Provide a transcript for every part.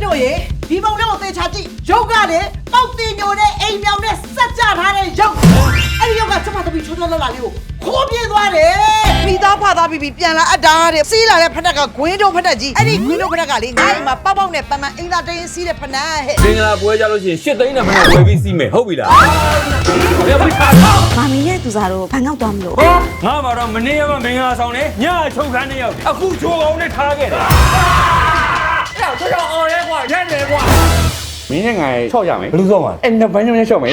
တို့ရေဒီပုံလေးကိုသေချာကြည့်ရုပ်ကလေပေါက်တင်ညိုတဲ့အိမ်မြောင်နဲ့စက်ကြထားတဲ့ရုပ်အဲ့ဒီရုပ်ကကျမသမီးချိုးချိုးလှလှလေးကိုခိုးပြေးသွားတယ်မိသားဖသားပြီးပြန်လာအပ်တာတဲ့စီးလာတဲ့ဖက်တက်ကဂွင်းတို့ဖက်တက်ကြီးအဲ့ဒီဂွင်းတို့ဖက်တက်ကလေငါ့အိမ်မှာပေါက်ပေါက်နဲ့ပန်းပန်းအိမ်သာတင်းစီးတဲ့ဖနန်းဟဲ့ မင်္ဂလာပွဲကြလို့ရှိရင်8သိန်းနဲ့မနဲ့ဝယ်ပြီးစီးမယ်ဟုတ်ပြီလားဘယ်ဖိခါတော့ မာမီရဲ့သူစားတော့ဘန်ကောက်သွားမလို့ ငါမှတော့မနေ့ကမှမင်္ဂလာဆောင်နေညချုပ်ခန်းနေရောက်အခုချိုးကောင်နဲ့ထားခဲ့တယ်အဲ့တော့အော်ရဲကွာရဲတယ်ကွာမင်းနဲ့ငါချော့ကြမယ်ဘယ်လိုစောမှာအဲ့နှစ်ပိုင်းနဲ့ချော့မယ်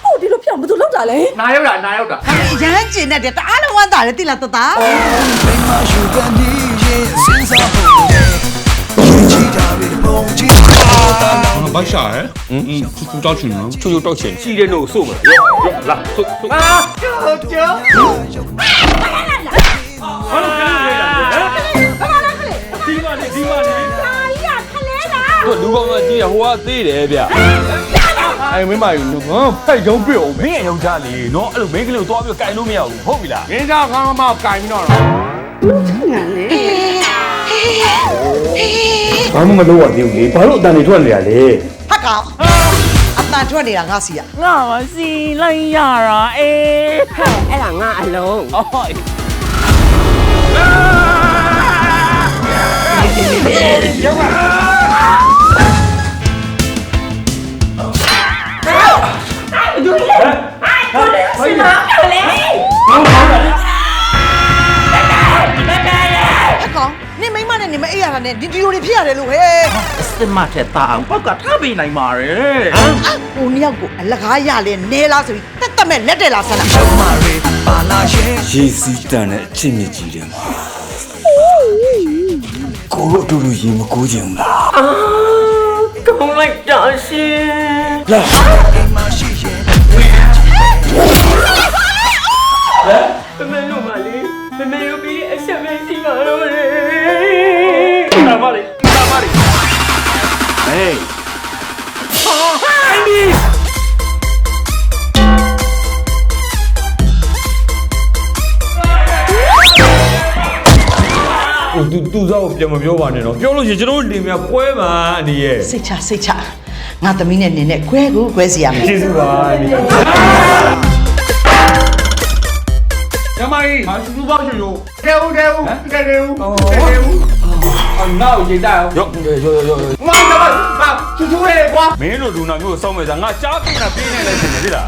ဟုတ်ဒီလိုပြောင်းဘယ်သူလောက်တာလဲ နာရောက်တာနာရောက်တာ ရမ်းကျင်တဲ့တအားလုံးဝမ်းသာတယ်တိလာတသား 白下哎，出招群了，ချိုးချိုးတောက်ချင်ရှိတဲ့နို့စို့မလားရောလာစို့အာကျော်ဘာလို့ခလေးလဲဒီမလေးတို့လူကောင်ကကြီးဟိုကသေးတယ်ဗျအဲ့မင်းမယူလူကဖိုက်ရုံးပြအောင်မင်းရဲ့ယောက်ျားလေးနော်အဲ့လိုမင်းကလေးကိုသွားပြီးကင်လို့မရဘူးဟုတ်ပြီလားမင်းသားကောင်းမှကင်ပြီးတော့ဘာမှမလုပ်ရသေးဘူးလေဘာလို့အတန်တွေထွက်နေရလဲ ဟက်ကောင်အတန်ထွက်နေတာငါစီရ ငါမစီလိုက်ရတာအေးအဲ့ဒါငါအလုံးဟုတ်ရောက်ပါဒူလေးဟာကိုလေးစနာကလေး ဟက်ကောင်နေမိမနဲ့နေမအေးရတာနဲ့ဒီလိုတွေဖြစ်ရတယ်လို့ဟဲ့ စစ်မထက်တာအောင်ပောက်ကထားပေးနိုင်ပါရဲ့ ကိုနှစ်ယောက်ကိုအလကားရလဲနဲလားဆိုပြီးတက်တက်မဲ့လက်တယ်လားဆန္ဒ ရေစီးတန်တဲ့အချင်းမြကြီးတယ်မှာကိုတို့အတူတူရေမကူးချင်ဘူးလား ကောင်းလိုက်တာရှင် လာ မမေတို့မလေးမမေတို့ပြီးအဆက်မဲစီပါတော့လေတာမလေးဟေးသူစားကိုပြန်မပြောပါနဲ့တော့ပြောလို့ရှိရင်ကျွန်တော်တို့တင်ပြပွဲမှာအနေရဲ့ စိတ်ချငါသမီးနဲ့နေနဲ့ခွဲကူခွဲစီရမယ် ကျေးဇူးပါအနေရဲ့ 杨妈姨，马叔叔包去哟，给我，那我接待哦。ရော妈，叔叔嘞，瓜。 မင်းတို့လူနာမျိုးကိုစောင့်မဲ့စားငါကြားပြနေတာပြင်းနေလိုက်ရှင်နေပြီလား